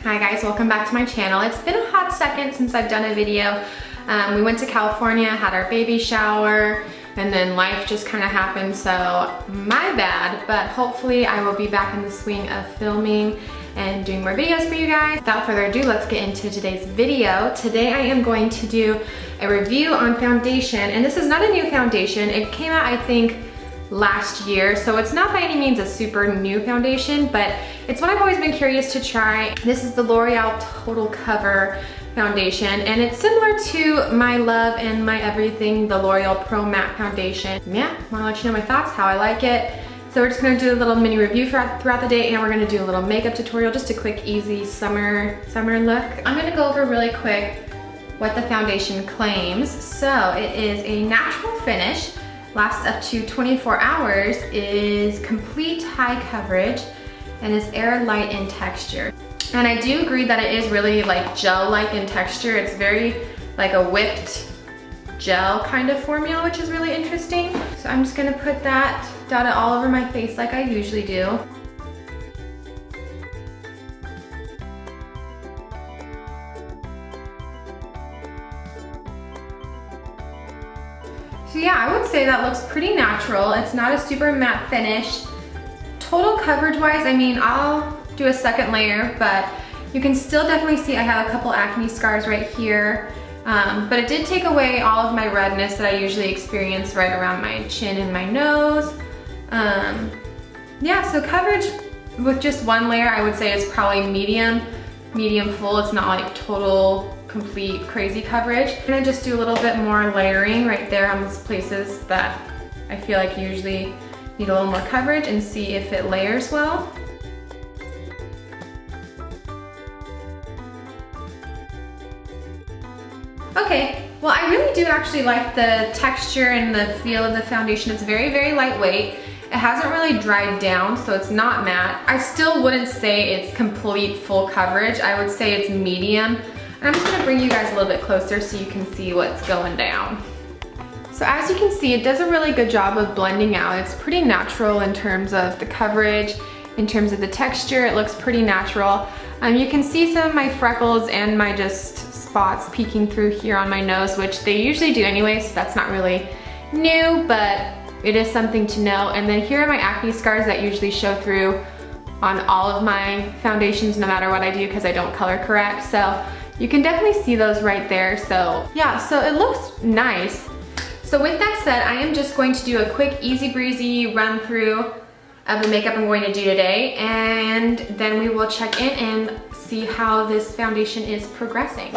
Hi guys, welcome back to my channel. It's been a hot second since I've done a video. We went to California, had our baby shower, and then life just kind of happened, so my bad, but hopefully I will be back in the swing of filming and doing more videos for you guys. Without further ado, let's get into today's video. Today I am going to do a review on foundation, and this is not a new foundation. It came out, I think, last year, so it's not by any means a super new foundation, but it's one I've always been curious to try. This is the L'Oreal Total Cover foundation, and it's similar to my love and my everything, the L'Oreal Pro Matte foundation. Yeah, I wanna let you know my thoughts, how I like it. So we're just gonna do a little mini review throughout the day, and we're gonna do a little makeup tutorial, just a quick, easy summer look. I'm gonna go over really quick what the foundation claims. So it is a natural finish, lasts up to 24 hours, is complete high coverage, and is air light in texture. And I do agree that it is really like gel-like in texture. It's very like a whipped gel kind of formula, which is really interesting. So I'm just gonna put that, dot it all over my face like I usually do. So yeah, I would say that looks pretty natural. It's not a super matte finish. Total coverage wise, I mean, I'll do a second layer, but you can still definitely see I have a couple acne scars right here. But it did take away all of my redness that I usually experience right around my chin and my nose. Yeah, so coverage with just one layer, I would say is probably medium full. It's not like total complete crazy coverage. I'm gonna just do a little bit more layering right there on those places that I feel like usually need a little more coverage, and see if it layers well. Okay, well I really do actually like the texture and the feel of the foundation. It's very, very lightweight. It hasn't really dried down, so it's not matte. I still wouldn't say it's complete full coverage. I would say it's medium. And I'm just gonna bring you guys a little bit closer so you can see what's going down. So as you can see, it does a really good job of blending out. It's pretty natural in terms of the coverage, in terms of the texture. It looks pretty natural. You can see some of my freckles and my just spots peeking through here on my nose, which they usually do anyway, so that's not really new, but it is something to know. And then here are my acne scars that usually show through on all of my foundations, no matter what I do, because I don't color correct. So you can definitely see those right there. So yeah, so it looks nice. So with that said, I am just going to do a quick easy breezy run through of the makeup I'm going to do today, and then we will check in and see how this foundation is progressing.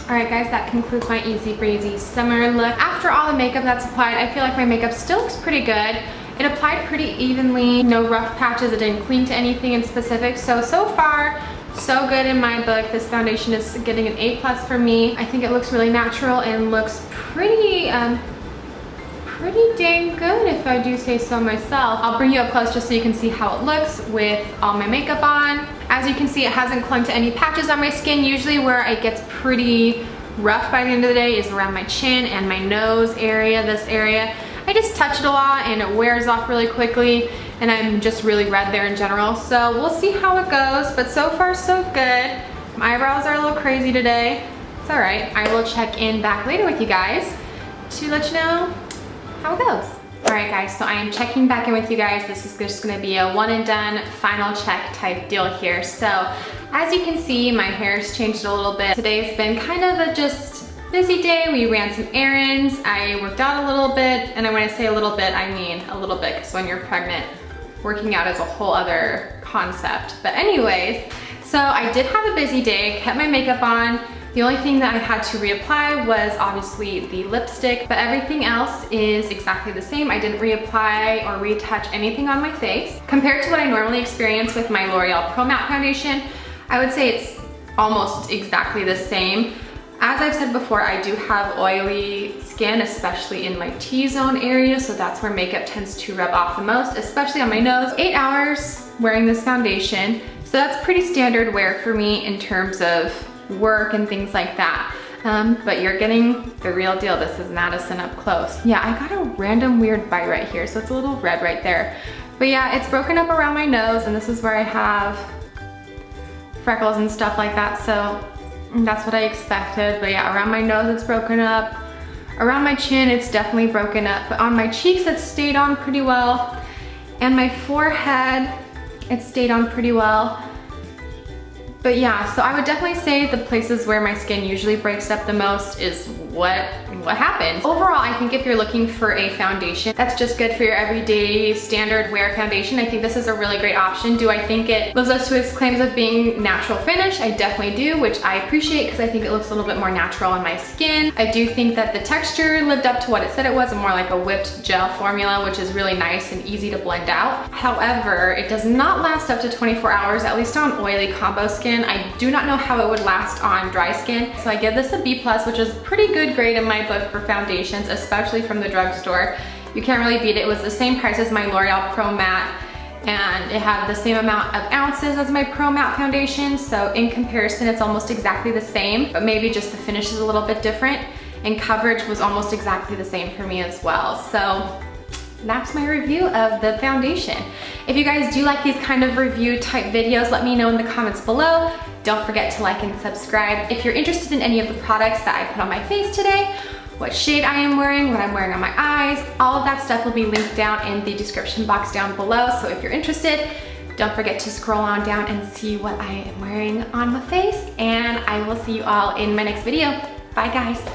Alright guys, that concludes my easy breezy summer look. After all the makeup that's applied, I feel like my makeup still looks pretty good. It applied pretty evenly, no rough patches, it didn't cling to anything in specific. So far, so good in my book. This foundation is getting an A+ for me. I think it looks really natural and looks pretty dang good, if I do say so myself. I'll bring you up close just so you can see how it looks with all my makeup on. As you can see, it hasn't clung to any patches on my skin. Usually where it gets pretty rough by the end of the day is around my chin and my nose area, this area. I just touch it a lot and it wears off really quickly, and I'm just really red there in general. So we'll see how it goes, but so far so good. My eyebrows are a little crazy today. It's all right. I will check in back later with you guys to let you know how it goes. All right guys, so I am checking back in with you guys. This is just gonna be a one and done final check type deal here. So as you can see, my hair's changed a little bit. Today's been kind of a just busy day. We ran some errands. I worked out a little bit, and when I say a little bit, I mean a little bit, because when you're pregnant, working out is a whole other concept. But anyways, so I did have a busy day, kept my makeup on. The only thing that I had to reapply was obviously the lipstick, but everything else is exactly the same. I didn't reapply or retouch anything on my face. Compared to what I normally experience with my L'Oreal Pro Matte Foundation, I would say it's almost exactly the same. As I've said before, I do have oily skin, especially in my T-zone area, so that's where makeup tends to rub off the most, especially on my nose. 8 hours wearing this foundation, so that's pretty standard wear for me in terms of work and things like that. But you're getting the real deal. This is Madison up close. Yeah, I got a random weird bite right here, so it's a little red right there. But yeah, it's broken up around my nose, and this is where I have freckles and stuff like that, so that's what I expected. But yeah, around my nose it's broken up. Around my chin it's definitely broken up, but on my cheeks it stayed on pretty well. And my forehead, it stayed on pretty well. But yeah, so I would definitely say the places where my skin usually breaks up the most is what happens. Overall, I think if you're looking for a foundation that's just good for your everyday standard wear foundation, I think this is a really great option. Do I think it lives up to its claims of being natural finish? I definitely do, which I appreciate because I think it looks a little bit more natural on my skin. I do think that the texture lived up to what it said it was, more like a whipped gel formula, which is really nice and easy to blend out. However, it does not last up to 24 hours, at least on oily combo skin. I do not know how it would last on dry skin. So I give this a B+, which is a pretty good grade in my book for foundations, especially from the drugstore. You can't really beat it. It was the same price as my L'Oreal Pro Matte, and it had the same amount of ounces as my Pro Matte foundation. So in comparison, it's almost exactly the same, but maybe just the finish is a little bit different, and coverage was almost exactly the same for me as well. So that's my review of the foundation. If you guys do like these kind of review type videos, let me know in the comments below. Don't forget to like and subscribe. If you're interested in any of the products that I put on my face today, what shade I am wearing, what I'm wearing on my eyes, all of that stuff will be linked down in the description box down below. So if you're interested, don't forget to scroll on down and see what I am wearing on my face, and I will see you all in my next video. Bye guys.